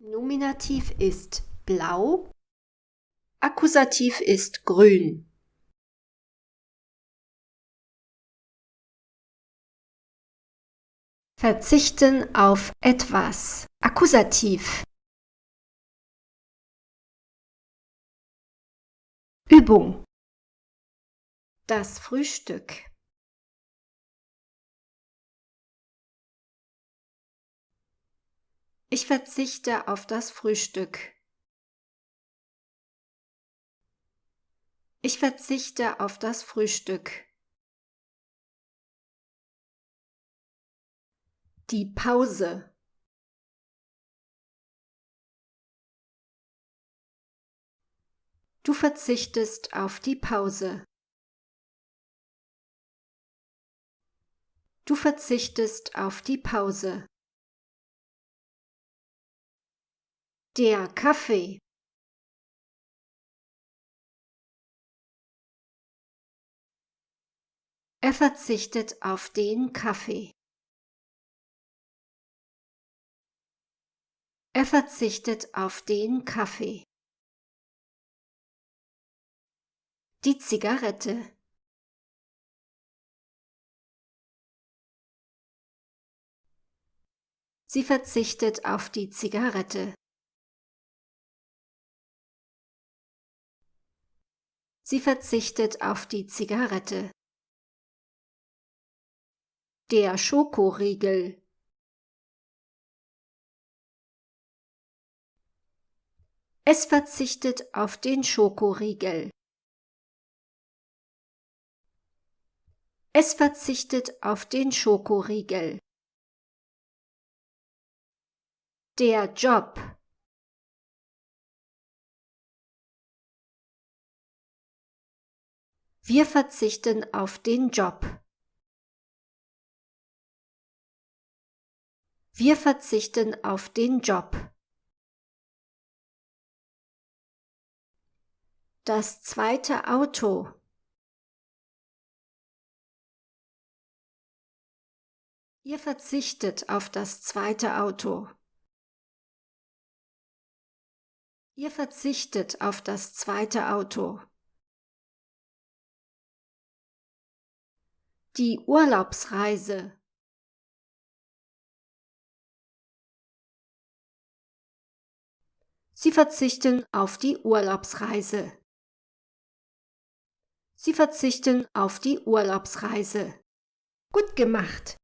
Nominativ ist blau, Akkusativ ist grün. Verzichten auf etwas. Akkusativ. Übung. Das Frühstück. Ich verzichte auf das Frühstück. Ich verzichte auf das Frühstück. Die Pause. Du verzichtest auf die Pause. Du verzichtest auf die Pause. Der Kaffee. Er verzichtet auf den Kaffee. Er verzichtet auf den Kaffee. Die Zigarette. Sie verzichtet auf die Zigarette. Sie verzichtet auf die Zigarette. Der Schokoriegel. Es verzichtet auf den Schokoriegel. Es verzichtet auf den Schokoriegel. Der Job. Wir verzichten auf den Job. Wir verzichten auf den Job. Das zweite Auto. Ihr verzichtet auf das zweite Auto. Ihr verzichtet auf das zweite Auto. Die Urlaubsreise. Sie verzichten auf die Urlaubsreise. Sie verzichten auf die Urlaubsreise. Gut gemacht!